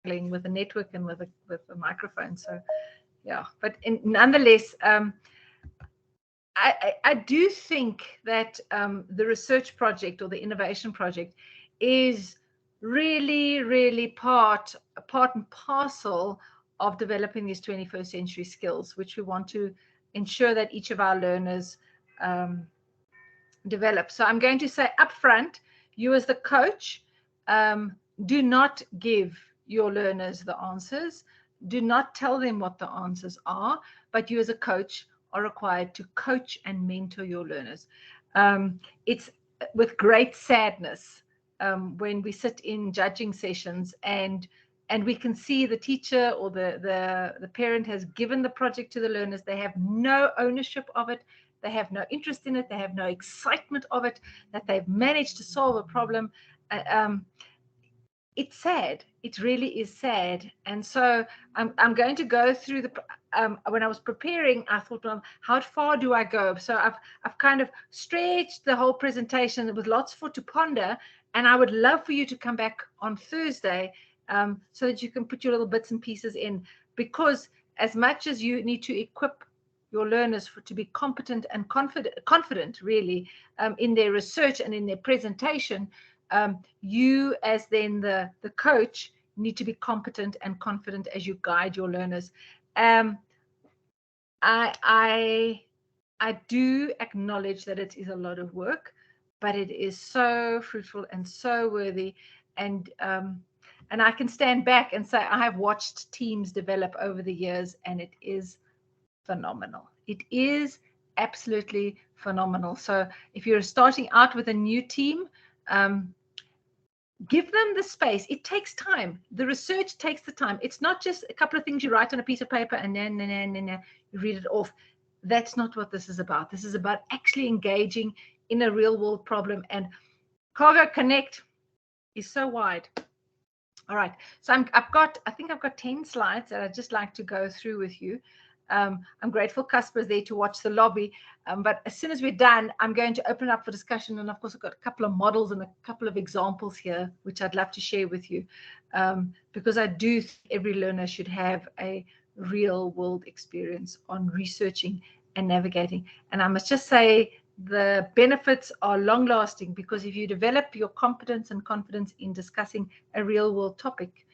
with the network and with the microphone. So yeah, but nonetheless, I do think that the research project or the innovation project is really part and parcel of developing these 21st century skills, which we want to ensure that each of our learners develop. So I'm going to say upfront, you as the coach, do not give your learners the answers. Do not tell them what the answers are, but you as a coach are required to coach and mentor your learners. It's with great sadness when we sit in judging sessions and we can see the teacher or the parent has given the project to the learners. They have no ownership of it. They have no interest in it. They have no excitement of it, that they've managed to solve a problem. It's sad. It really is sad. And so I'm going to go through the, when I was preparing, I thought, well, how far do I go? So I've kind of stretched the whole presentation with lots for to ponder. And I would love for you to come back on Thursday so that you can put your little bits and pieces in, because as much as you need to equip your learners to be competent and confident really in their research and in their presentation, you as then the coach need to be competent and confident as you guide your learners. I do acknowledge that it is a lot of work, but it is so fruitful and so worthy. And I can stand back and say I have watched teams develop over the years, and it is phenomenal. It is absolutely phenomenal. So if you're starting out with a new team, give them the space. It takes time. The research takes the time. It's not just a couple of things you write on a piece of paper and then you read it off. That's not what this is about. This is about actually engaging in a real world problem. And Cargo Connect is so wide. All right. So I think I've got 10 slides that I'd just like to go through with you. I'm grateful Casper's there to watch the lobby, but as soon as we're done, I'm going to open up for discussion. And of course, I've got a couple of models and a couple of examples here, which I'd love to share with you, because I do think every learner should have a real world experience on researching and navigating. And I must just say the benefits are long lasting, because if you develop your competence and confidence in discussing a real world topic,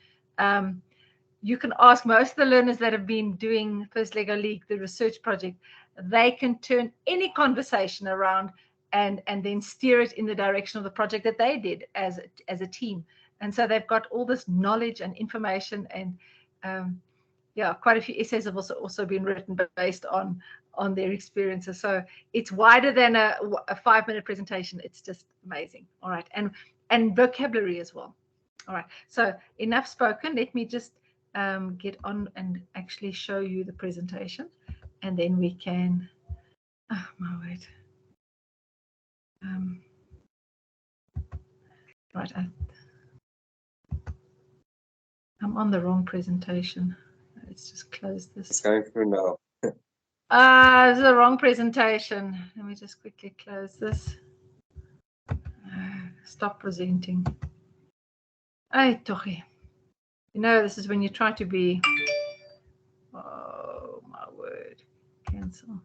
you can ask most of the learners that have been doing First Lego League, the research project, they can turn any conversation around and then steer it in the direction of the project that they did as a team. And so they've got all this knowledge and information, and yeah, quite a few essays have also been written based on their experiences. So it's wider than a 5-minute presentation. It's just amazing. All right, and vocabulary as well. All right, so enough spoken. Let me just get on and actually show you the presentation, and then we can, oh my word, right, I'm on the wrong presentation. Let's just close this. It's going through now. This is the wrong presentation. Let me just quickly close this. Stop presenting. Ay, tochi. You know, this is when you try to be, oh my word, cancel.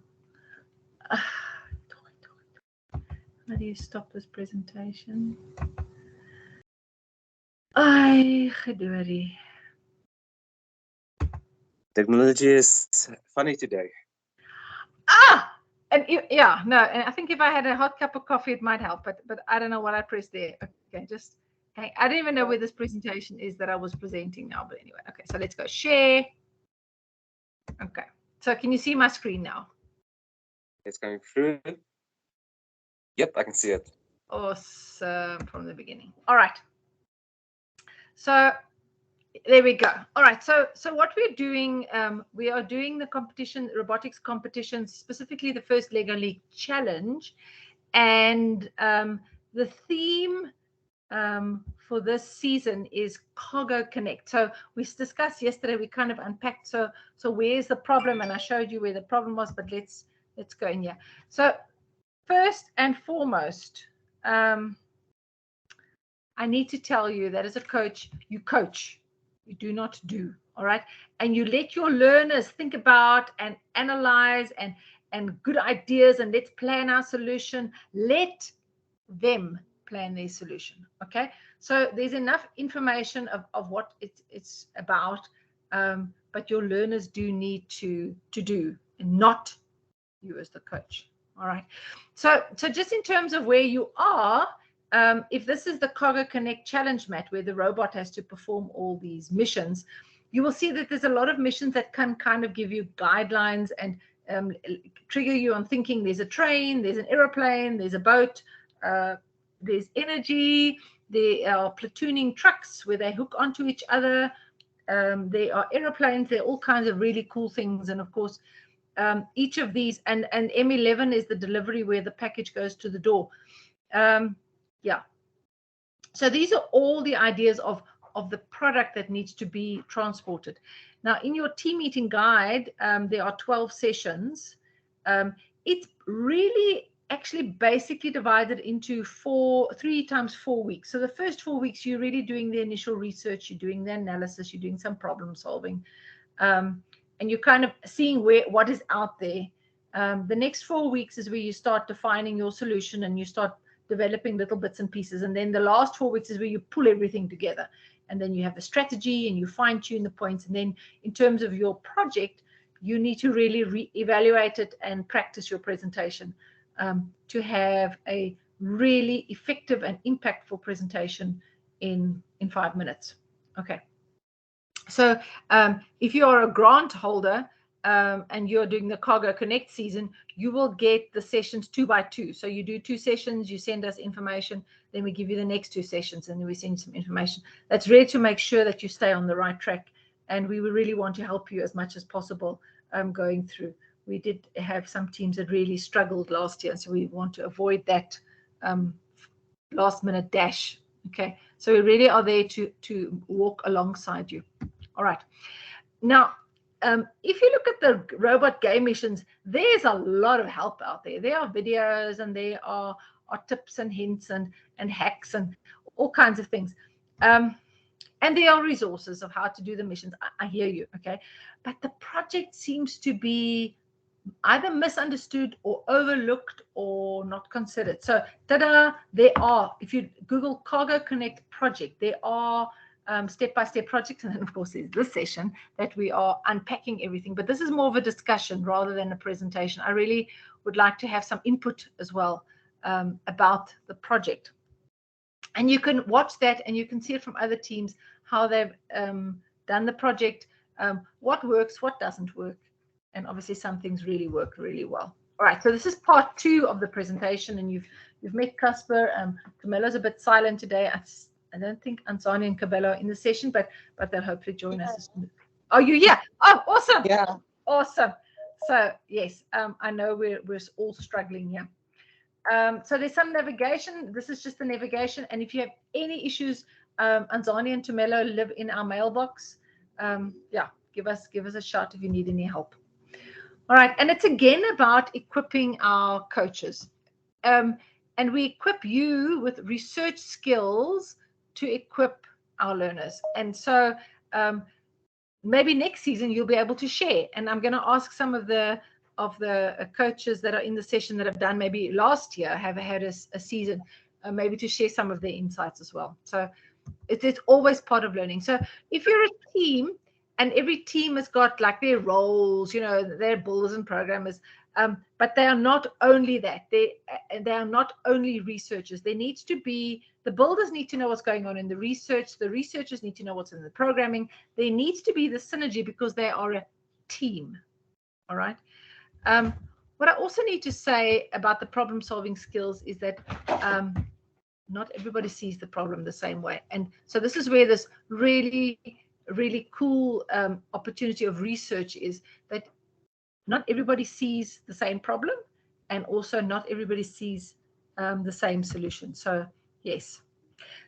How do you stop this presentation? Ay, gedorie. Technology is funny today. And yeah, no, and I think if I had a hot cup of coffee, it might help, but I don't know what I pressed there. Okay, just hang. I don't even know where this presentation is that I was presenting now, but anyway, okay, so let's go share. Okay, so can you see my screen now? It's going through. Yep, I can see it. Awesome, from the beginning. All right. So there we go. All right. So what we're doing, we are doing the competition, robotics competition, specifically the First Lego League Challenge, and the theme for this season is Cargo Connect. So we discussed yesterday. We kind of unpacked. So where's the problem? And I showed you where the problem was. But let's go in here. So first and foremost, I need to tell you that as a coach, you coach. You do not do. All right. And you let your learners think about and analyze and good ideas, and let's plan our solution. Let them plan their solution. Okay. So there's enough information of what it's about. But your learners do need to do, and not you as the coach. All right. So just in terms of where you are, if this is the Cargo Connect challenge mat where the robot has to perform all these missions, you will see that there's a lot of missions that can kind of give you guidelines and trigger you on thinking. There's a train, there's an aeroplane, there's a boat, there's energy, there are platooning trucks where they hook onto each other. There are aeroplanes, there are all kinds of really cool things. And of course, each of these, and M11 is the delivery where the package goes to the door. Yeah. So these are all the ideas of the product that needs to be transported. Now, in your team meeting guide, there are 12 sessions. It's really actually basically divided into 3 times 4 weeks. So the first 4 weeks, you're really doing the initial research, you're doing the analysis, you're doing some problem solving. And you're kind of seeing what is out there. The next 4 weeks is where you start defining your solution and you start developing little bits and pieces. And then the last 4 weeks is where you pull everything together. And then you have the strategy and you fine tune the points. And then in terms of your project, you need to really re-evaluate it and practice your presentation to have a really effective and impactful presentation in 5 minutes. Okay. So if you are a grant holder and you're doing the Cargo Connect season, you will get the sessions 2 by 2. So you do 2 sessions, you send us information, then we give you the next 2 sessions, and then we send you some information. That's really to make sure that you stay on the right track. And we really want to help you as much as possible going through. We did have some teams that really struggled last year, so we want to avoid that last minute dash. Okay, so we really are there to walk alongside you. All right. Now, if you look at the robot game missions, there's a lot of help out there. There are videos and there are tips and hints and hacks and all kinds of things. And there are resources of how to do the missions. I hear you, okay? But the project seems to be either misunderstood or overlooked or not considered. So, ta-da, there are, if you Google Cargo Connect project, there are step-by-step projects. And then, of course, there's this session that we are unpacking everything. But this is more of a discussion rather than a presentation. I really would like to have some input as well about the project. And you can watch that and you can see it from other teams, how they've done the project, what works, what doesn't work. And obviously some things really work really well. All right, so this is part 2 of the presentation, and you've met Casper. Camilla's a bit silent today. I don't think Anzani and Cabello are in the session, but they'll hopefully join us. Oh, you? Yeah. Oh, awesome. Yeah. Awesome. So yes, I know we're all struggling here. So there's some navigation. This is just the navigation. And if you have any issues, Anzani and Tumelo live in our mailbox. Yeah, give us a shout if you need any help. All right. And it's again about equipping our coaches. And we equip you with research skills to equip our learners. And so maybe next season you'll be able to share. And I'm going to ask some of the coaches that are in the session that have done maybe last year, have had a season, maybe to share some of their insights as well. So it's always part of learning. So if you're a team and every team has got like their roles, you know, they're builders and programmers, but they are not only that. They are not only researchers. There needs to be, the builders need to know what's going on in the research. The researchers need to know what's in the programming. There needs to be the synergy because they are a team. All right. What I also need to say about the problem solving skills is that not everybody sees the problem the same way. And so this is where this really, really cool opportunity of research is, that not everybody sees the same problem, and also not everybody sees the same solution. So yes.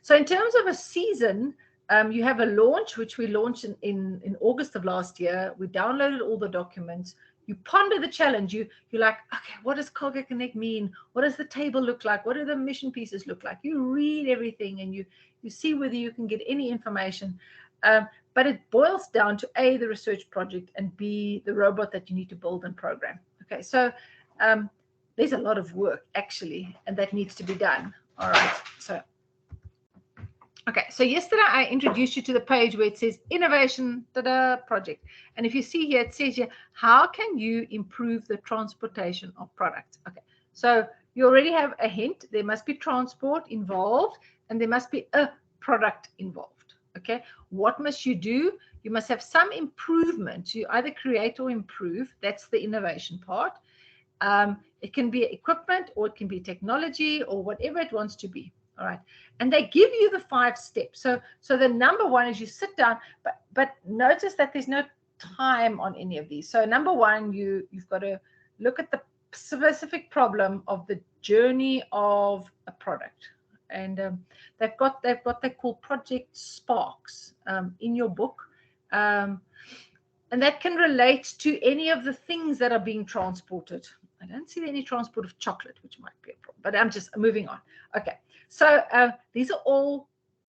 So in terms of a season, you have a launch, which we launched in August of last year. We downloaded all the documents. You ponder the challenge. You're like, okay, what does Cargo Connect mean? What does the table look like? What do the mission pieces look like? You read everything and you see whether you can get any information. but it boils down to A, the research project, and B, the robot that you need to build and program. Okay, so there's a lot of work actually, and that needs to be done. All right, so okay, so yesterday I introduced you to the page where it says innovation project. And if you see here, it says here, how can you improve the transportation of products? Okay, so you already have a hint. There must be transport involved and there must be a product involved. Okay, what must you do? You must have some improvement. You either create or improve. That's the innovation part. It can be equipment or it can be technology or whatever it wants to be. All right, and they give you the 5 steps. So the number one is you sit down, but notice that there's no time on any of these. So number one, you've got to look at the specific problem of the journey of a product, and they've got what they call Project Sparks in your book, and that can relate to any of the things that are being transported. I don't see any transport of chocolate, which might be a problem, but I'm just moving on. Okay. So these are all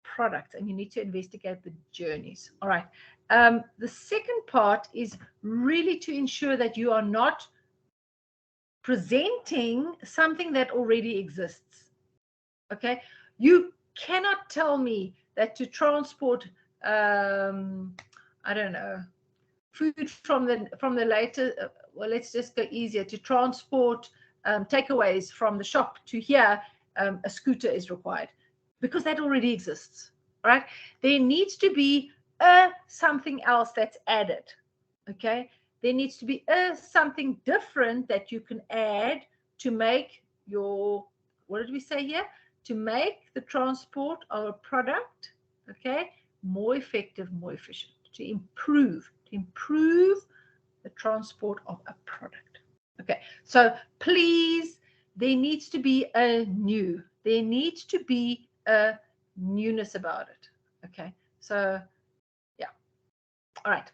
products, and you need to investigate the journeys. All right. The second part is really to ensure that you are not presenting something that already exists. Okay. You cannot tell me that to transport, I don't know, food from the later, well, let's just go easier, to transport takeaways from the shop to here, a scooter is required, because that already exists. All right, there needs to be something else that's added. Okay, there needs to be something different that you can add to make your, what did we say here, to make the transport of a product, okay, more effective, more efficient, to improve the transport of a product. Okay, so please, there needs to be a new, there needs to be a newness about it. Okay, so yeah, all right.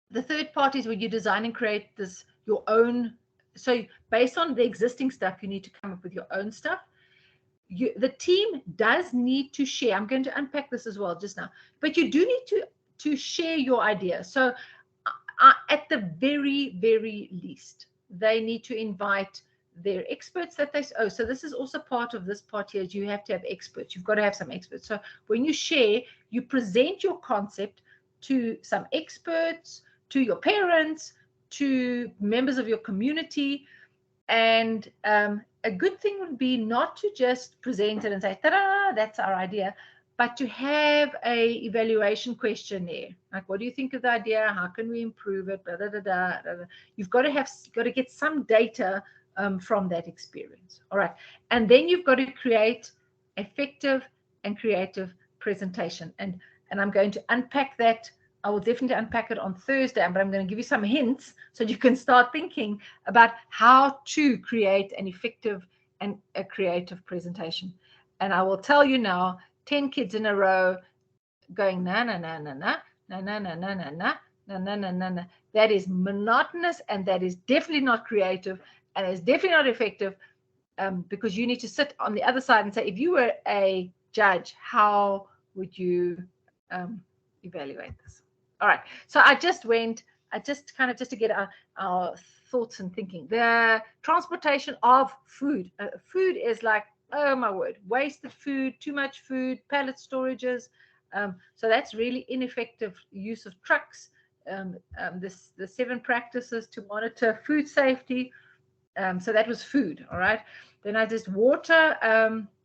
The third part is when you design and create this your own. So based on the existing stuff, you need to come up with your own stuff. The team does need to share. I'm going to unpack this as well just now, but you do need to share your idea. So at the very, very least, they need to invite their experts that they, so this is also part of this part here, is you have to have experts. You've got to have some experts. So when you share, you present your concept to some experts, to your parents, to members of your community. And a good thing would be not to just present it and say, ta-da, that's our idea, but to have a evaluation questionnaire. Like, what do you think of the idea? How can we improve it? Blah, blah, blah, blah, blah. You've got to get some data from that experience. All right. And then you've got to create effective and creative presentation. And I'm going to unpack that. I will definitely unpack it on Thursday, but I'm going to give you some hints so you can start thinking about how to create an effective and a creative presentation. And I will tell you now, 10 kids in a row going na na na na na na na na na na na na na na na na. That is monotonous, and that is definitely not creative, and it's definitely not effective, because you need to sit on the other side and say, if you were a judge, how would you evaluate this? All right. So I just to get our thoughts and thinking. The transportation of food. Food is like, oh my word, wasted food, too much food, pallet storages. So that's really ineffective use of trucks. The 7 practices to monitor food safety. So that was food. All right. Then I just water.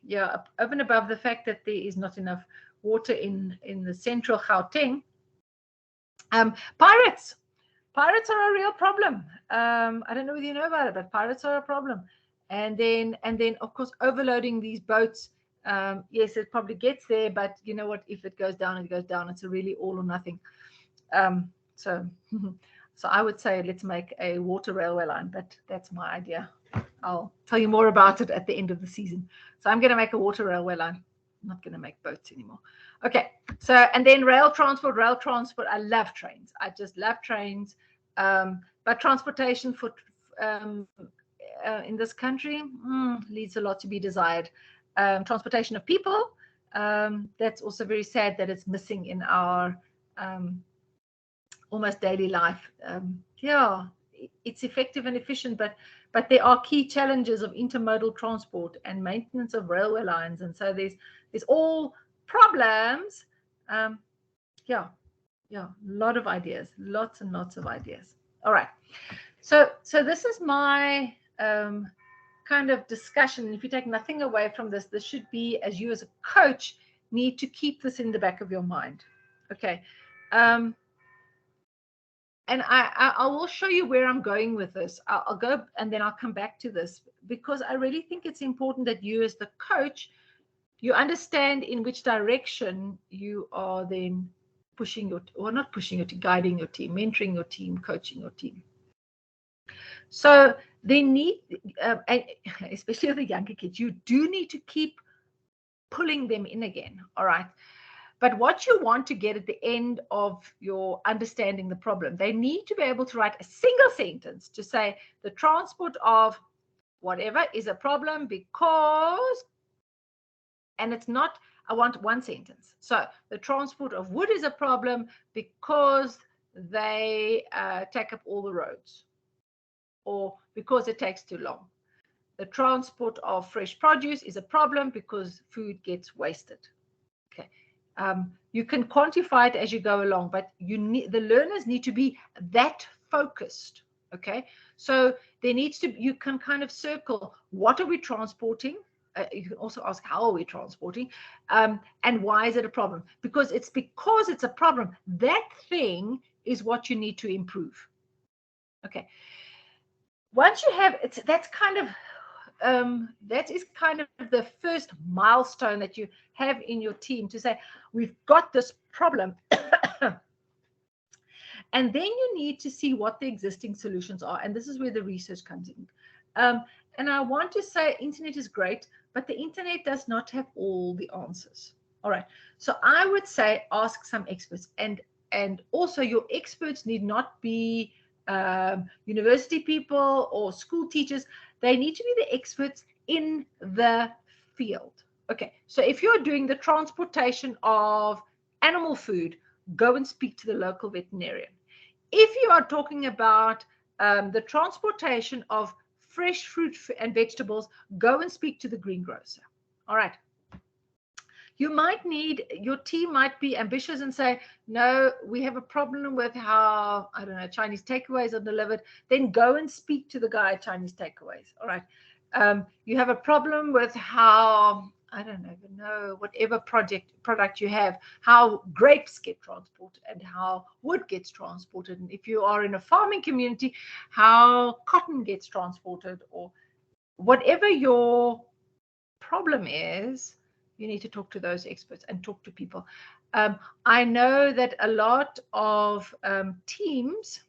Yeah, over and above the fact that there is not enough water in the central Gauteng. Pirates are a real problem. I don't know whether you know about it, but pirates are a problem. And then of course overloading these boats. Yes, it probably gets there, but you know what? If it goes down, it goes down. It's a really all or nothing. So I would say let's make a water railway line, but that's my idea. I'll tell you more about it at the end of the season. So I'm going to make a water railway line. I'm not going to make boats anymore. Okay. So, and then rail transport. I love trains. I just love trains. But transportation for in this country leaves a lot to be desired. Transportation of people. That's also very sad that it's missing in our almost daily life. Yeah, it's effective and efficient, but there are key challenges of intermodal transport and maintenance of railway lines, and so there's all problems. Yeah, a lot of ideas, lots and lots of ideas. All right, so this is my kind of discussion. If you take nothing away from this, this should be, as you as a coach need to keep this in the back of your mind. Okay. And I will show you where I'm going with this. I'll go and then I'll come back to this, because I really think it's important that you as the coach, you understand in which direction you are then pushing your, or not pushing your team, guiding your team, mentoring your team, coaching your team. So they need, and especially with the younger kids, you do need to keep pulling them in again. All right. But what you want to get at the end of your understanding the problem, they need to be able to write a single sentence to say the transport of whatever is a problem because, and it's not, I want one sentence. So the transport of wood is a problem because they take up all the roads, or because it takes too long. The transport of fresh produce is a problem because food gets wasted. Okay. You can quantify it as you go along, but the learners need to be that focused. Okay. So there needs to, you can kind of circle, what are we transporting? You can also ask, how are we transporting? And why is it a problem? Because it's a problem. That thing is what you need to improve. Okay. Once you have, that's kind of, that is kind of the first milestone that you have in your team to say, we've got this problem. And then you need to see what the existing solutions are. And this is where the research comes in. And I want to say internet is great, but the internet does not have all the answers. All right. So I would say ask some experts. And also your experts need not be university people or school teachers. They need to be the experts in the field. Okay, so if you're doing the transportation of animal food, go and speak to the local veterinarian. If you are talking about the transportation of fresh fruit and vegetables, go and speak to the greengrocer. All right. You might need, your team might be ambitious and say, no, we have a problem with how, I don't know, Chinese takeaways are delivered. Then go and speak to the guy at Chinese takeaways. All right. You have a problem with how, I don't even know, whatever product you have, how grapes get transported and how wood gets transported. And if you are in a farming community, how cotton gets transported, or whatever your problem is, you need to talk to those experts and talk to people. I know that a lot of teams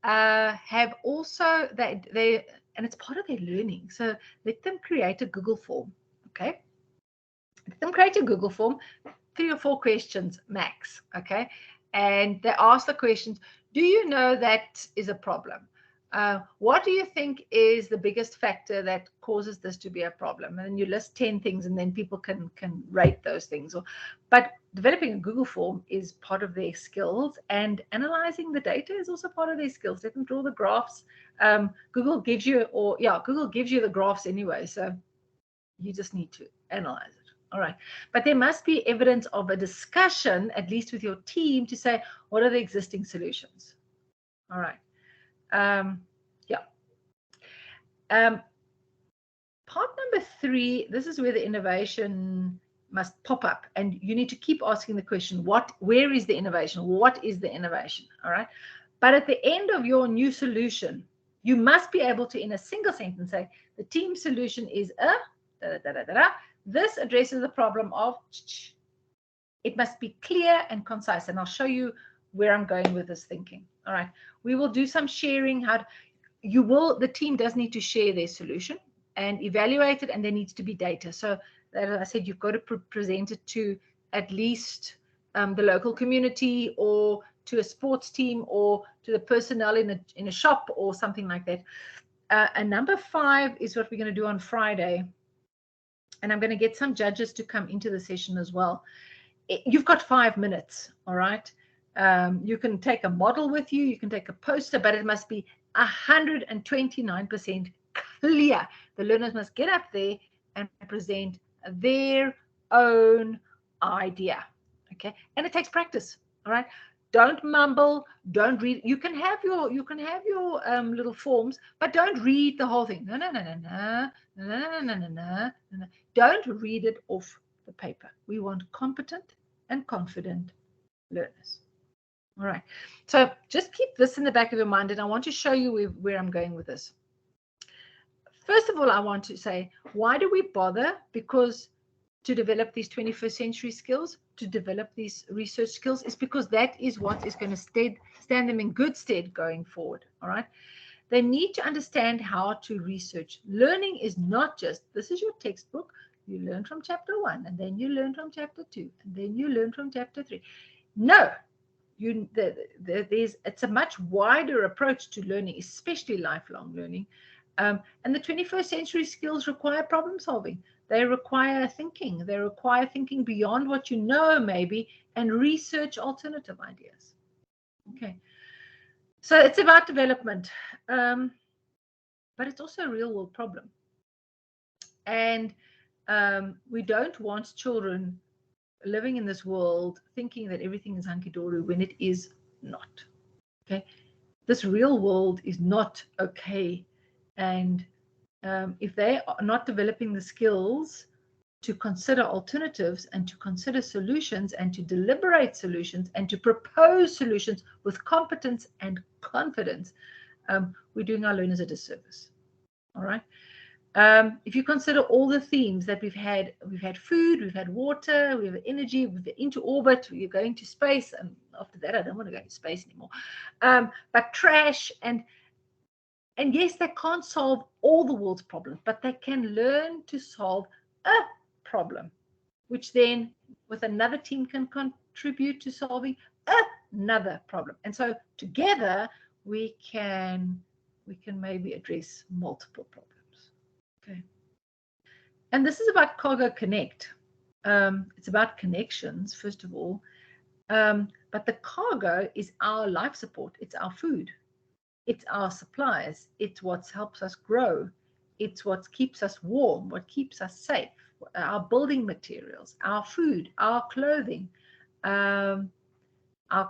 have also, they and it's part of their learning. So let them create a Google form. Okay. Let them create a Google form, 3 or 4 questions max. Okay. And they ask the questions, do you know that is a problem? What do you think is the biggest factor that causes this to be a problem? And then you list 10 things, and then people can rate those things. But developing a Google form is part of their skills, and analyzing the data is also part of their skills. Let them draw the graphs. Google gives you the graphs anyway, so you just need to analyze it. All right. But there must be evidence of a discussion, at least with your team, to say, what are the existing solutions? All right. Part number 3, this is where the innovation must pop up, and you need to keep asking the question, where is the innovation? What is the innovation? All right. But at the end of your new solution, you must be able to, in a single sentence, say, the team solution is this addresses the problem of, it must be clear and concise. And I'll show you where I'm going with this thinking. All right. We will do some sharing. The team does need to share their solution and evaluate it, and there needs to be data. So as I said, you've got to present it to at least the local community, or to a sports team, or to the personnel in a shop, or something like that. And number 5 is what we're going to do on Friday. And I'm going to get some judges to come into the session as well. You've got 5 minutes, all right? You can take a model with you, you can take a poster, but it must be 129% clear. The learners must get up there and present their own idea. Okay, and it takes practice. All right, don't mumble, don't read. You can have your little forms, but don't read the whole thing. No, no, no, no, no, no, no, no, no, no, no. Don't read it off the paper. We want competent and confident learners. All right, so just keep this in the back of your mind, and I want to show you where I'm going with this. First of all, I want to say, why do we bother? Because to develop these 21st century skills, to develop these research skills, is because that is what is going to stand them in good stead going forward. All right, they need to understand how to research. Learning is not just, this is your textbook, you learn from chapter 1, and then you learn from chapter 2, and then you learn from chapter 3. No. It's a much wider approach to learning, especially lifelong learning. And the 21st century skills require problem solving. They require thinking. They require thinking beyond what you know, maybe, and research alternative ideas. Okay. So it's about development, but it's also a real world problem. And we don't want children living in this world thinking that everything is hunky-dory when it is not. Okay, this real world is not okay, and if they are not developing the skills to consider alternatives and to consider solutions and to deliberate solutions and to propose solutions with competence and confidence, we're doing our learners a disservice. All right. If you consider all the themes that we've had food, we've had water, we have energy, we've been into orbit, we're going to space, and after that, I don't want to go to space anymore. But trash and yes, they can't solve all the world's problems, but they can learn to solve a problem, which then with another team can contribute to solving another problem. And so together we can maybe address multiple problems. Okay. And this is about Cargo Connect. It's about connections, first of all. But the cargo is our life support. It's our food. It's our supplies. It's what helps us grow. It's what keeps us warm, what keeps us safe. Our building materials, our food, our clothing, our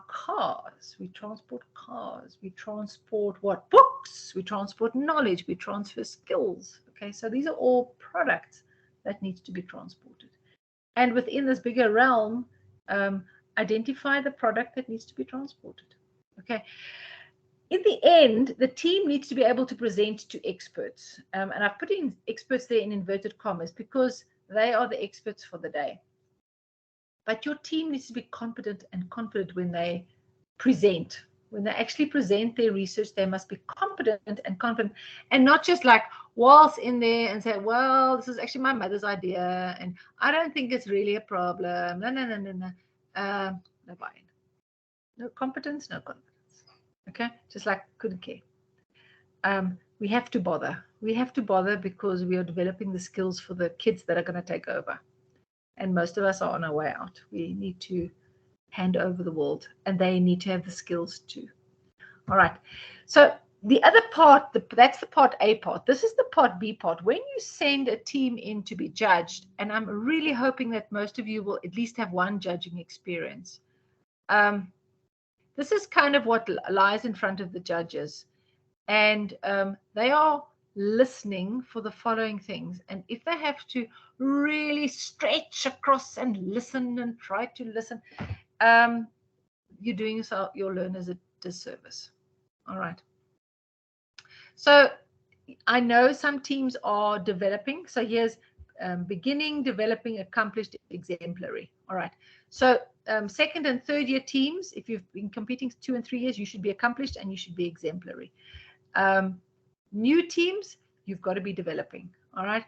cars. We transport cars. We transport what? Books. We transport knowledge. We transfer skills. Okay, so these are all products that needs to be transported. And within this bigger realm, identify the product that needs to be transported. Okay. In the end, the team needs to be able to present to experts. And I've put in experts there in inverted commas because they are the experts for the day. But your team needs to be competent and confident when they present. When they actually present their research, they must be competent and confident and not just like waltz in there and say, well, this is actually my mother's idea and I don't think it's really a problem. No. No buy-in. No competence, no confidence. Okay, just like couldn't care. We have to bother. We have to bother because we are developing the skills for the kids that are going to take over. And most of us are on our way out. We need to hand over the world and they need to have the skills too. All right. So the other part, that's the part A part. This is the part B part. When you send a team in to be judged, and I'm really hoping that most of you will at least have one judging experience. This is kind of what lies in front of the judges. And they are listening for the following things. And if they have to really stretch across and listen and try to listen, you're doing your learners a disservice. All right. So I know some teams are developing. So here's beginning, developing, accomplished, exemplary. All right. So second and third year teams, if you've been competing 2 and 3 years, you should be accomplished and you should be exemplary. New teams, you've got to be developing. All right.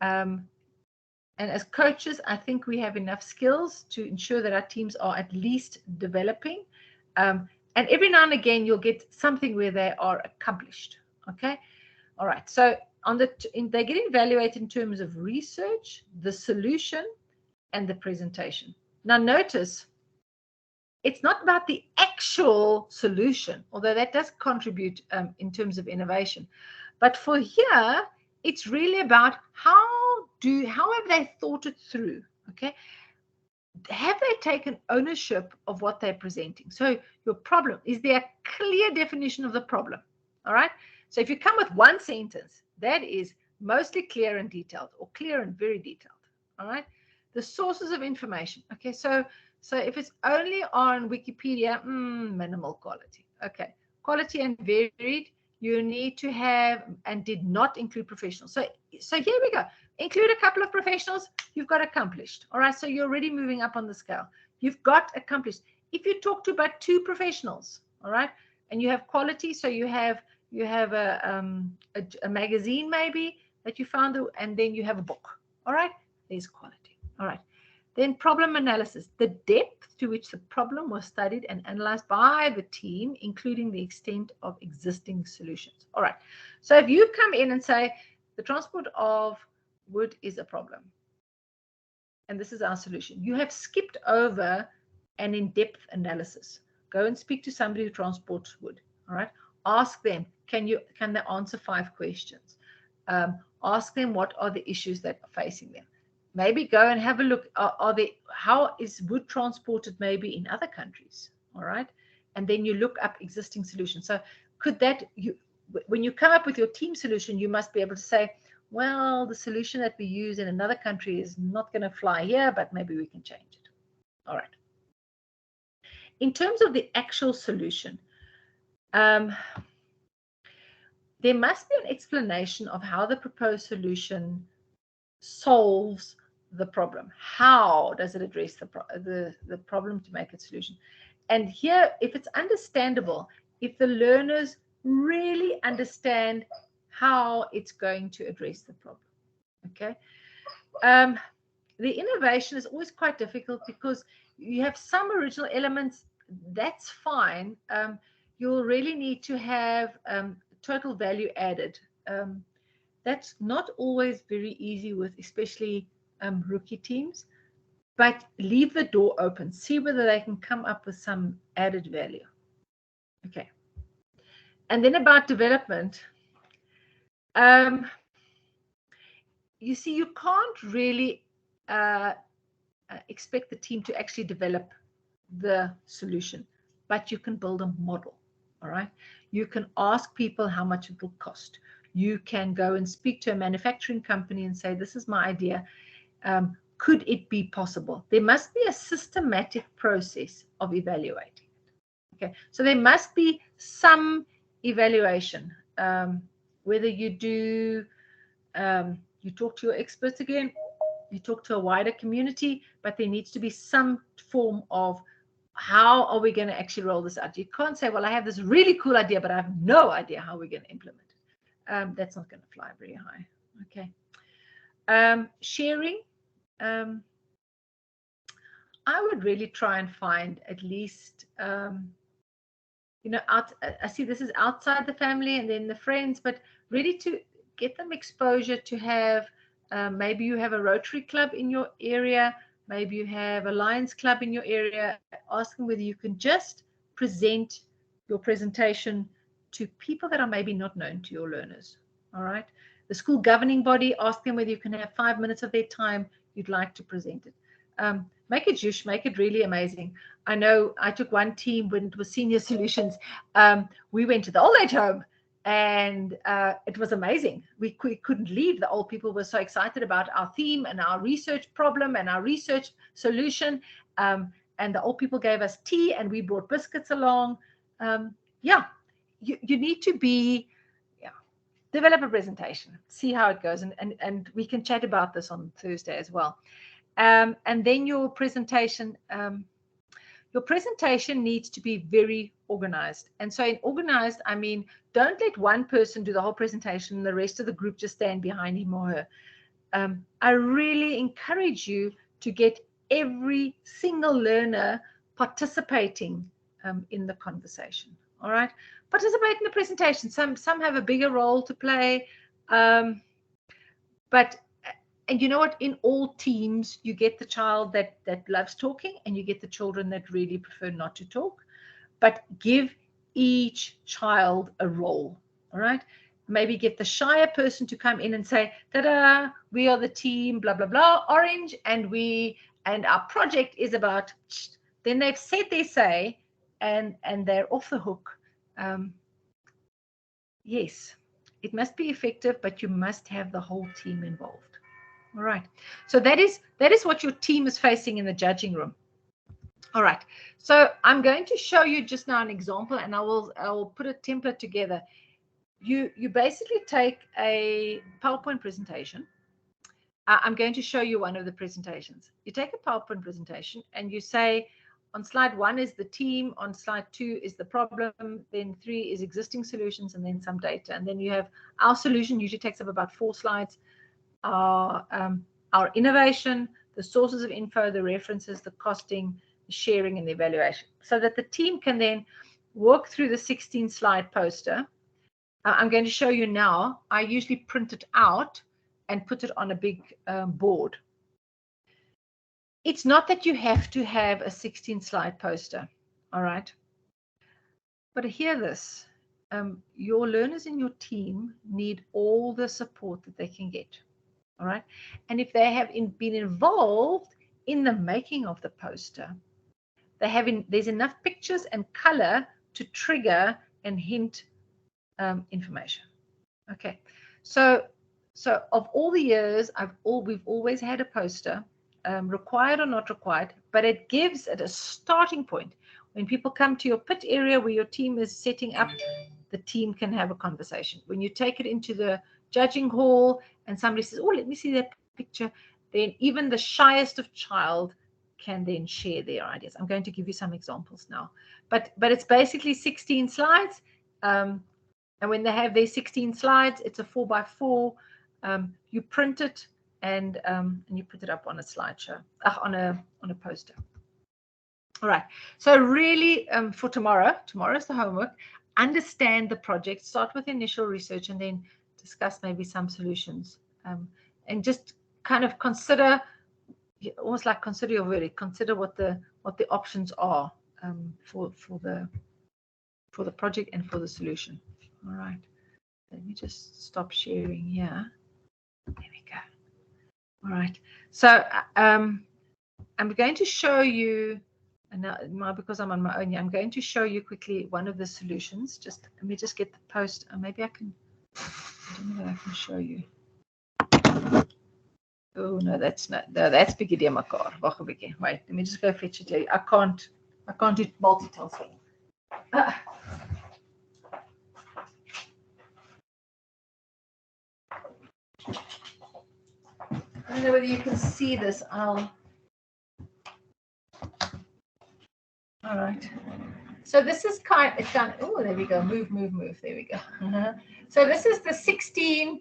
And as coaches, I think we have enough skills to ensure that our teams are at least developing. And every now and again, you'll get something where they are accomplished. Okay. All right. So they get evaluated in terms of research, the solution, and the presentation. Now, notice it's not about the actual solution, although that does contribute in terms of innovation. But for here, it's really about how have they thought it through, okay? Have they taken ownership of what they're presenting? So your problem, is there a clear definition of the problem? All right. So if you come with one sentence, that is mostly clear and detailed, or clear and very detailed. All right. The sources of information. Okay. So if it's only on Wikipedia, minimal quality. Okay. Quality and varied. You need to have, and did not include professionals. So here we go. Include a couple of professionals, you've got accomplished. All right, so you're already moving up on the scale. You've got accomplished. If you talk to about 2 professionals, all right, and you have quality, so you have a magazine maybe that you found, and then you have a book. All right, there's quality. All right, then problem analysis, the depth to which the problem was studied and analyzed by the team, including the extent of existing solutions. All right, so if you come in and say the transport of wood is a problem, and this is our solution, you have skipped over an in-depth analysis. Go and speak to somebody who transports wood. All right, ask them, can they answer 5 questions? Ask them what are the issues that are facing them. Maybe go and have a look. How is wood transported maybe in other countries? All right, and then you look up existing solutions. So could that, when you come up with your team solution, you must be able to say, well, the solution that we use in another country is not going to fly here, but maybe we can change it. All right. In terms of the actual solution, there must be an explanation of how the proposed solution solves the problem. How does it address the problem to make a solution? And here, if it's understandable, if the learners really understand how it's going to address the problem, okay? The innovation is always quite difficult because you have some original elements, that's fine. You'll really need to have total value added. That's not always very easy with especially rookie teams, but leave the door open. See whether they can come up with some added value. Okay. And then about development. You see, you can't really expect the team to actually develop the solution, but you can build a model. All right. You can ask people how much it will cost. You can go and speak to a manufacturing company and say, this is my idea. Could it be possible? There must be a systematic process of evaluating. Okay, so there must be some evaluation. Whether you do, you talk to your experts again, you talk to a wider community, but there needs to be some form of how are we going to actually roll this out? You can't say, well, I have this really cool idea, but I have no idea how we're going to implement it. That's not going to fly very high. Okay. Sharing. I would really try and find at least, you know, I see this is outside the family and then the friends, but really to get them exposure to have, maybe you have a Rotary Club in your area, maybe you have a Lions Club in your area. Ask them whether you can just present your presentation to people that are maybe not known to your learners. All right. The school governing body, ask them whether you can have 5 minutes of their time you'd like to present it. Make it juice, make it really amazing. I know I took one team when it was Senior Solutions. We went to the old age home and it was amazing. We couldn't leave. The old people were so excited about our theme and our research problem and our research solution. And the old people gave us tea and we brought biscuits along. Yeah, you need to be, develop a presentation, see how it goes. And we can chat about this on Thursday as well. And then your presentation needs to be very organized. And so in organized, I mean, don't let one person do the whole presentation and the rest of the group just stand behind him or her. I really encourage you to get every single learner participating in the conversation. All right, participate in the presentation. Some have a bigger role to play, but you know what? In all teams, you get the child that loves talking, and you get the children that really prefer not to talk. But give each child a role. All right. Maybe get the shyer person to come in and say, ta-da, we are the team, blah, blah, blah, orange, and our project is about, then they've said their say, and they're off the hook. Yes, it must be effective, but you must have the whole team involved. All right. So that is what your team is facing in the judging room. All right. So I'm going to show you just now an example, and I will put a template together. You basically take a PowerPoint presentation. I'm going to show you one of the presentations. You take a PowerPoint presentation and you say, on slide 1 is the team, on slide 2 is the problem, then 3 is existing solutions, and then some data. And then you have our solution, usually takes up about 4 slides, our innovation, the sources of info, the references, the costing, the sharing, and the evaluation, so that the team can then work through the 16-slide poster. I'm going to show you now. I usually print it out and put it on a big board. It's not that you have to have a 16-slide poster, all right? But hear this. Your learners in your team need all the support that they can get, all right? And if they have been involved in the making of the poster, there's enough pictures and color to trigger and hint information. Okay, so of all the years, we've always had a poster, required or not required, but it gives it a starting point. When people come to your pit area where your team is setting up, the team can have a conversation. When you take it into the judging hall and somebody says, oh, let me see that picture, then even the shyest of child can then share their ideas. I'm going to give you some examples now, but it's basically 16 slides. And when they have their 16 slides, it's a 4x4. You print it and you put it up on a slideshow, on a poster. All right. So really, for tomorrow's the homework. Understand the project. Start with initial research and then discuss maybe some solutions. And just kind of consider, almost like consider your verdict. Consider what the options are for the project and for the solution. All right, let me just stop sharing here. There we go. All right, so I'm going to show you, and now because I'm on my own, I'm going to show you quickly one of the solutions. Just let me just get the post. Maybe I can. I don't know if I can show you. Oh no, that's not. No, that's Biggie Makar. Wait, let me just go fetch it. I can't do multitasking. I don't know whether you can see this. All right. So this is it's done. Oh, there we go. Move. There we go. So this is the 16.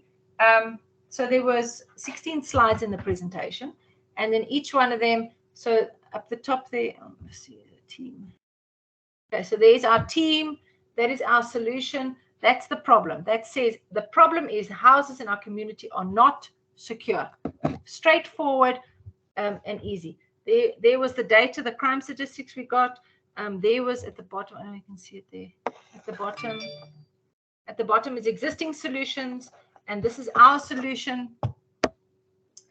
So there was 16 slides in the presentation, and then each one of them. So up the top there. Let's see the team. Okay. So there's our team. That is our solution. That's the problem. That says the problem is houses in our community are not secure. Straightforward and easy. There was the data, the crime statistics we got. There was at the bottom, oh, you can see it there. At the bottom is existing solutions, and this is our solution.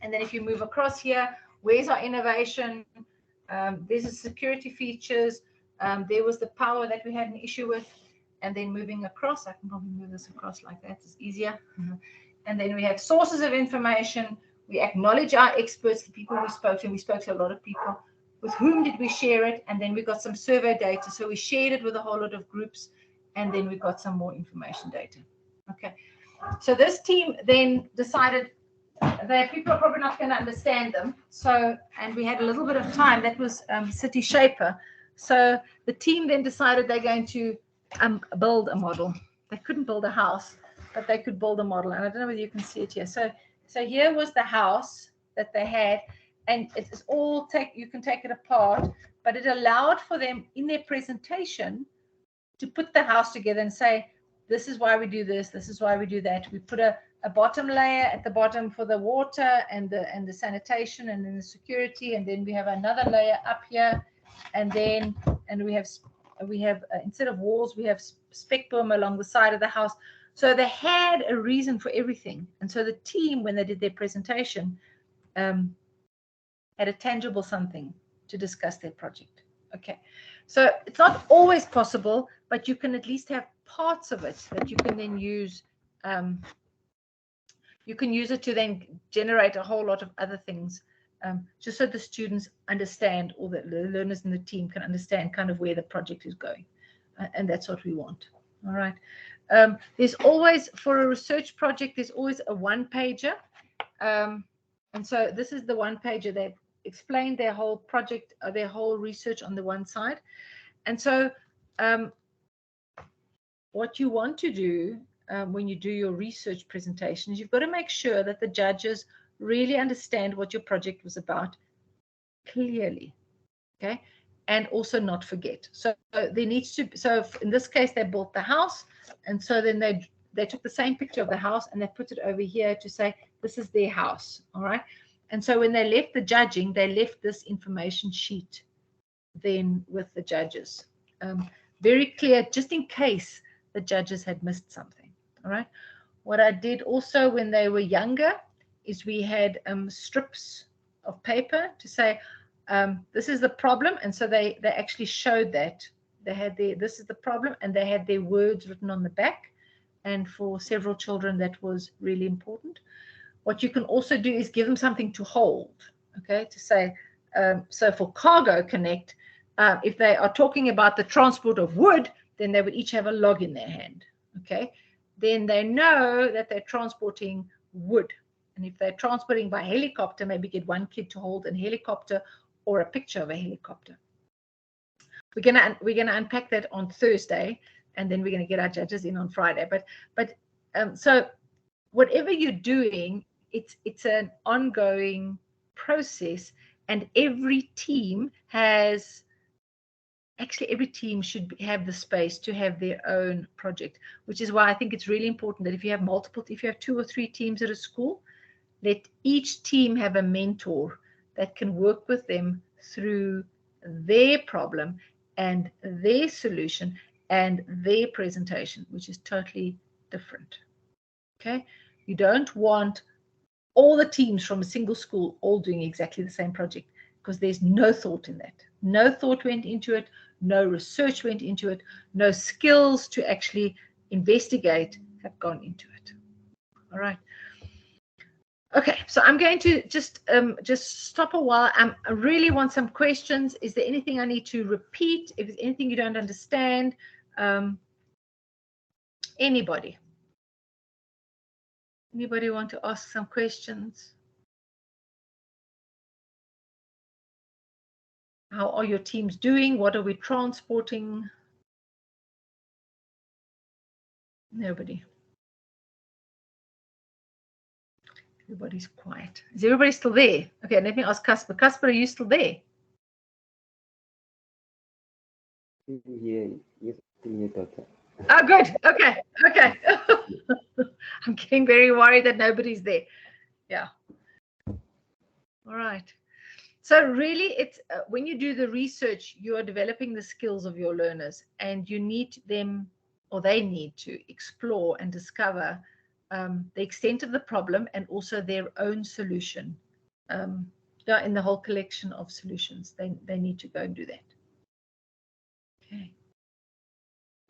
And then if you move across here, where's our innovation? There's the security features. There was the power that we had an issue with. And then moving across, I can probably move this across like that. It's easier. And then we have sources of information. We acknowledge our experts, the people we spoke to, and we spoke to a lot of people. With whom did we share it? And then we got some survey data. So we shared it with a whole lot of groups, and then we got some more information data. Okay. So this team then decided that people are probably not going to understand them. So, and we had a little bit of time. That was City Shaper. So the team then decided they're going to build a model. They couldn't build a house, but they could build a model. And I don't know whether you can see it here. So here was the house that they had, and it's all you can take it apart, but it allowed for them in their presentation to put the house together and say, this is why we do this is why we do that. We put a a bottom layer at the bottom for the water and the sanitation and then the security, and then we have another layer up here, and then we have instead of walls we have spec boom along the side of the house. So they had a reason for everything, and so the team, when they did their presentation, had a tangible something to discuss their project. Okay, so it's not always possible, but you can at least have parts of it that you can then use. You can use it to then generate a whole lot of other things, just so the students understand, or the learners in the team can understand kind of where the project is going. And that's what we want. All right. There's always, for a research project, there's always a one-pager. And so this is the one-pager. They've explained their whole project, their whole research on the one side. And so what you want to do when you do your research presentations, you've got to make sure that the judges really understand what your project was about clearly, okay, and also not forget. So there needs to, so in this case they built the house, and so then they took the same picture of the house and they put it over here to say this is their house. All right, and so when they left the judging, they left this information sheet then with the judges, very clear, just in case the judges had missed something. All right. What I did also when they were younger is we had strips of paper to say this is the problem, and so they actually showed that they had their, this is the problem, and they had their words written on the back, and for several children that was really important. What you can also do is give them something to hold, okay, to say so for Cargo Connect, if they are talking about the transport of wood, then they would each have a log in their hand, okay? Then they know that they're transporting wood. And if they're transporting by helicopter, maybe get one kid to hold a helicopter or a picture of a helicopter. We're gonna unpack that on Thursday, and then we're gonna get our judges in on Friday. But so whatever you're doing, it's an ongoing process, and every team has, actually every team should have the space to have their own project, which is why I think it's really important that if you have multiple, if you have 2 or 3 teams at a school, let each team have a mentor that can work with them through their problem and their solution and their presentation, which is totally different. Okay, you don't want all the teams from a single school all doing exactly the same project, because there's no thought in that. No thought went into it, no research went into it, no skills to actually investigate have gone into it. All right. Okay, so I'm going to just stop a while. I really want some questions. Is there anything I need to repeat? If there's anything you don't understand, anybody? Anybody want to ask some questions? How are your teams doing? What are we transporting? Nobody. Everybody's quiet. Is everybody still there? Okay, let me ask Casper. Casper, are you still there? Yeah, yes, doctor. Oh, good. Okay, okay. I'm getting very worried that nobody's there. Yeah. All right. So really, it's when you do the research, you are developing the skills of your learners, and you need them, or they need to explore and discover the extent of the problem and also their own solution. In the whole collection of solutions, they need to go and do that. Okay.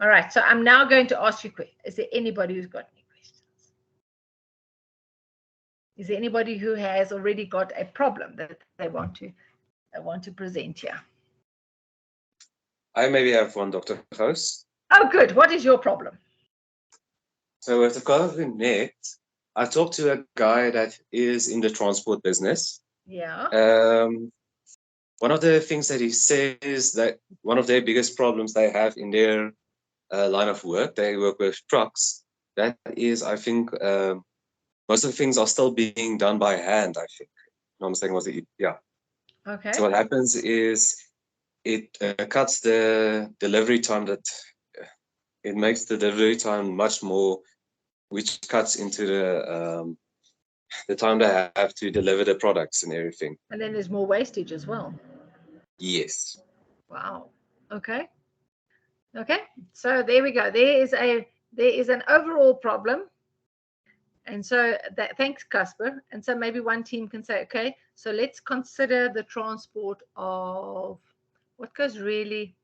All right. So I'm now going to ask you, is there anybody who's got any questions? Is there anybody who has already got a problem that they want to present here? I maybe have one, Dr. Gous. Oh, good. What is your problem? So with the Cargo Connect, I talked to a guy that is in the transport business. Yeah. One of the things that he says that one of their biggest problems they have in their line of work, they work with trucks. That is, I think, most of the things are still being done by hand, I think. No, I'm saying was it, yeah. Okay. So what happens is it cuts the delivery time, that it makes the delivery time much more which cuts into the time they have to deliver the products and everything. And then there's more wastage as well. Yes. Wow. Okay. Okay. So there we go. There is an overall problem. And so that, thanks, Casper. And so maybe one team can say, okay, so let's consider the transport of what goes really,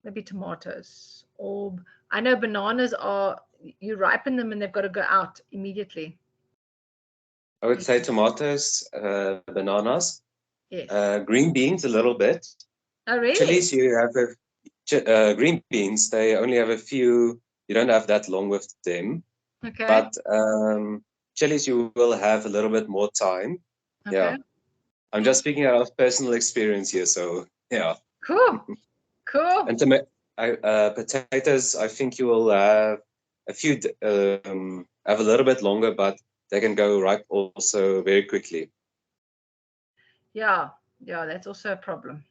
maybe tomatoes, or I know bananas are, you ripen them and they've got to go out immediately. I would say tomatoes, bananas, Yes. green beans a little bit. Oh, really? Chilies, you have green beans. They only have a few. You don't have that long with them. Okay. But chilies, you will have a little bit more time. Okay. Yeah. I'm just speaking out of personal experience here, so yeah. Cool. Cool. And potatoes, I think you will have a few, have a little bit longer, but they can go ripe also very quickly. Yeah, yeah, that's also a problem.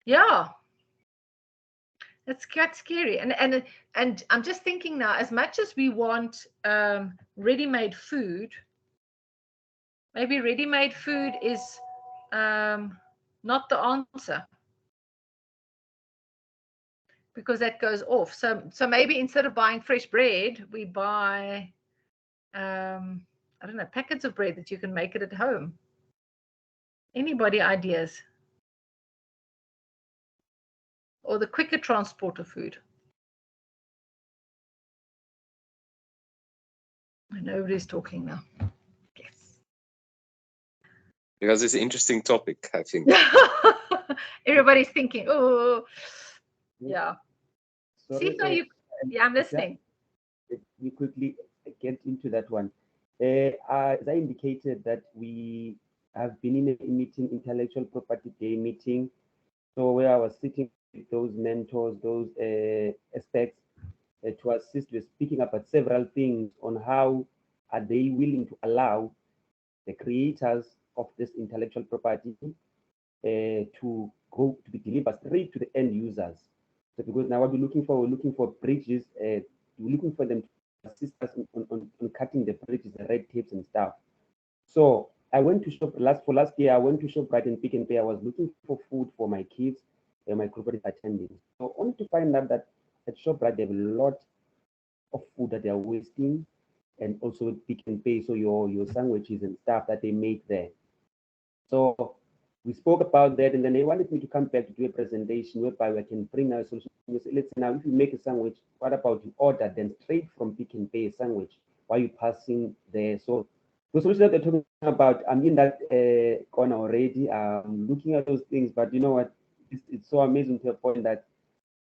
Yeah, that's quite scary. And I'm just thinking now, as much as we want ready-made food, maybe ready-made food is not the answer, because that goes off. So maybe instead of buying fresh bread, we buy I don't know, packets of bread that you can make it at home. Anybody ideas? Or the quicker transport of food. Nobody's talking now. Yes. Because it's an interesting topic, I think. Everybody's thinking, oh, yeah. Sorry, See, you, yeah, I'm listening. You quickly get into that one. As I indicated that we have been in a meeting, Intellectual Property Day meeting, so where I was sitting with those mentors, those aspects to assist with speaking about several things on how are they willing to allow the creators of this intellectual property to be delivered straight to the end users. So because now what we're looking for bridges, we're looking for them to assist us on cutting the bridges, the red tapes and stuff. So I went to shop last year. I went to ShopRite and Pick n Pay. I was looking for food for my kids and my group attending. So only to find out that at ShopRite they have a lot of food that they are wasting, and also Pick n Pay. So your sandwiches and stuff that they make there. So we spoke about that, and then they wanted me to come back to do a presentation whereby we can bring our solution. Let's say now, if you make a sandwich, what about you order then straight from Pick n Pay a sandwich while you're passing there? So the solution that they're talking about, I'm in that corner already. I'm looking at those things, but you know what? It's so amazing to a point that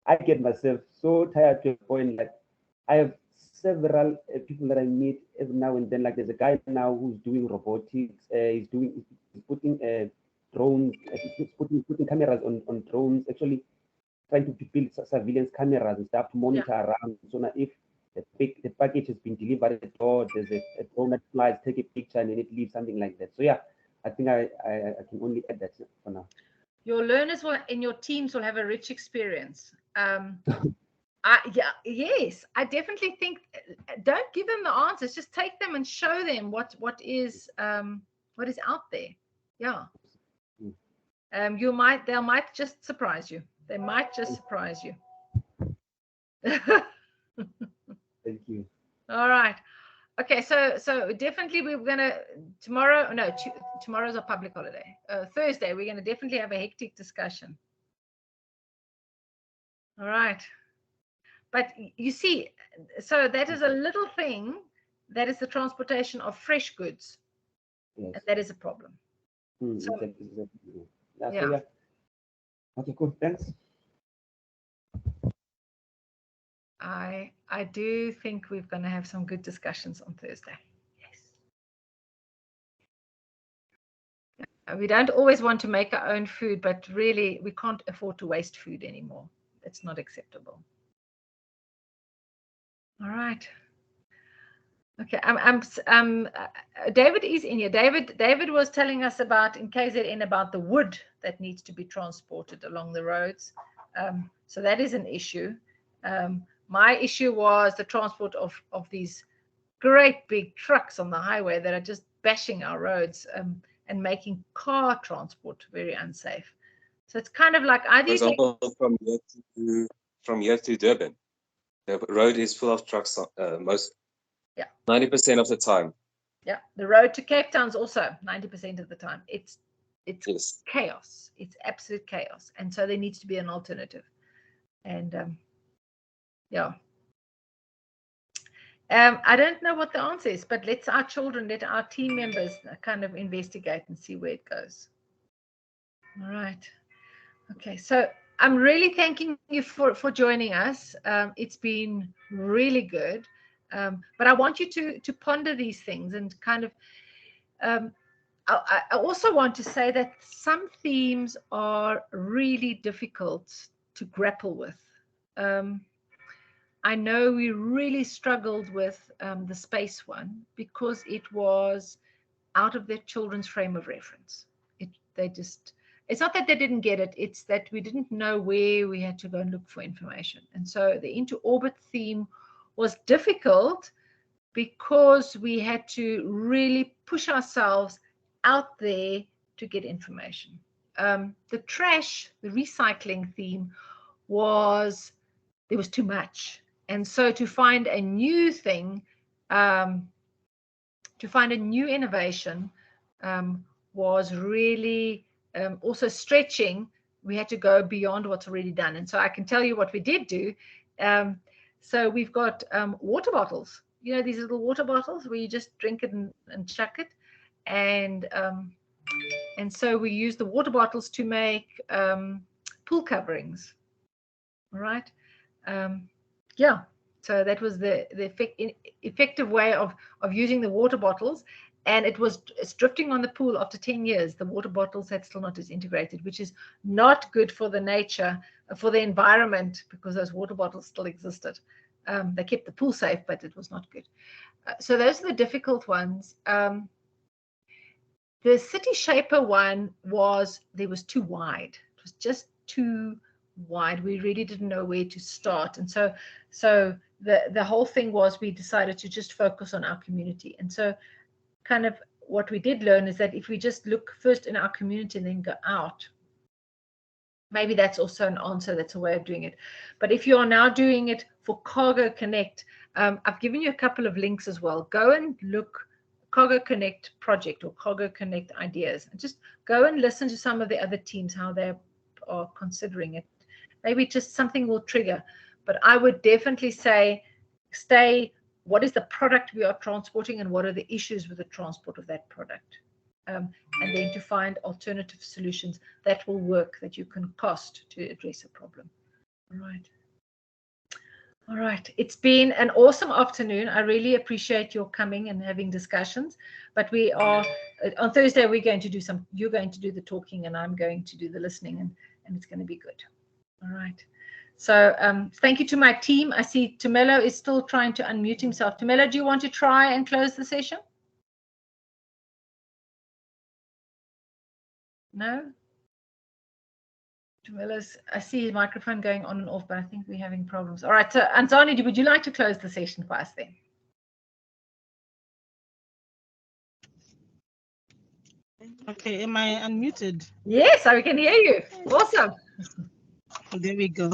I get myself so tired to a point that I have several people that I meet every now and then. Like there's a guy now who's doing robotics. He's putting drones, he's putting cameras on drones, actually trying to build surveillance cameras and stuff to monitor around. So now if the package has been delivered at the door, there's a drone that flies, take a picture, and then it leaves, something like that. So yeah, I think I can only add that for now. Your learners will, in your teams, will have a rich experience. Yes, I definitely think, don't give them the answers, just take them and show them what is out there. Yeah. They might just surprise you. They might just surprise you. Thank you. All right. Okay, so definitely we're gonna tomorrow's a public holiday. Thursday we're gonna definitely have a hectic discussion. All right. But you see, so that is a little thing, that is the transportation of fresh goods. Yes. And that is a problem. So, yeah. Yeah. So yeah. Okay, cool. Thanks. I do think we're going to have some good discussions on Thursday. Yes. We don't always want to make our own food, but really we can't afford to waste food anymore. It's not acceptable. All right. Okay, David is in here. David was telling us about in KZN about the wood that needs to be transported along the roads. So that is an issue. My issue was the transport of these great big trucks on the highway that are just bashing our roads and making car transport very unsafe. So it's kind of like either, for example, from here to Durban, the road is full of trucks 90% of the time. Yeah, the road to Cape Town's also 90% of the time. It's Yes. chaos. It's absolute chaos, and so there needs to be an alternative. And yeah. I don't know what the answer is, but let our team members kind of investigate and see where it goes. All right. Okay. So I'm really thanking you for joining us. It's been really good. But I want you to ponder these things and kind of, I also want to say that some themes are really difficult to grapple with. I know we really struggled with the space one because it was out of their children's frame of reference. It's not that they didn't get it, it's that we didn't know where we had to go and look for information. And so the into orbit theme was difficult because we had to really push ourselves out there to get information. The recycling theme there was too much. And so to find a new thing, to find a new innovation was really also stretching. We had to go beyond what's already done. And so I can tell you what we did do. So we've got water bottles, these little water bottles where you just drink it and chuck it. And so we use the water bottles to make pool coverings. All right. Yeah, so that was the effective way of using the water bottles, and it's drifting on the pool after 10 years. The water bottles had still not disintegrated, which is not good for the nature, for the environment, because those water bottles still existed. They kept the pool safe, but it was not good. So those are the difficult ones. The City Shaper one was too wide. It was just too wide. We really didn't know where to start, and so the whole thing was we decided to just focus on our community. And so kind of what we did learn is that if we just look first in our community and then go out, maybe that's also an answer. That's a way of doing it. But if you are now doing it for Cargo Connect, I've given you a couple of links as well. Go and look Cargo Connect project or Cargo Connect ideas, and just go and listen to some of the other teams, how they are considering it. Maybe just something will trigger. But I would definitely say what is the product we are transporting and what are the issues with the transport of that product? And then to find alternative solutions that will work, that you can cost to address a problem. All right. It's been an awesome afternoon. I really appreciate your coming and having discussions. But we are on Thursday. You're going to do the talking, and I'm going to do the listening, and it's going to be good. All right. So thank you to my team. I see Tumelo is still trying to unmute himself. Tumelo, do you want to try and close the session? No? I see his microphone going on and off, but I think we're having problems. All right, so Anzani, would you like to close the session for us then? Okay, am I unmuted? Yes, I can hear you. Awesome. There we go.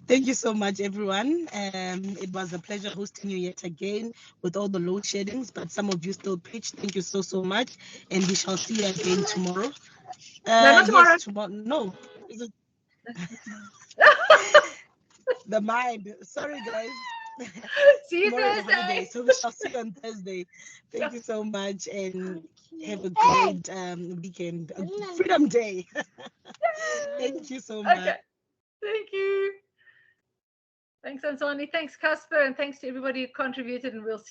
Thank you so much, everyone. It was a pleasure hosting you yet again with all the load sheddings, but some of you still pitched. Thank you so much, and we shall see you again tomorrow. No, not tomorrow. Yes, tomorrow. No. Is it? The mind. Sorry, guys. See you Thursday. So we shall see you on Thursday. Thank you so much, and have a great weekend. Freedom Day. Thank you so much. Okay. Thank you. Thanks, Anzani. Thanks, Casper. And thanks to everybody who contributed. And we'll see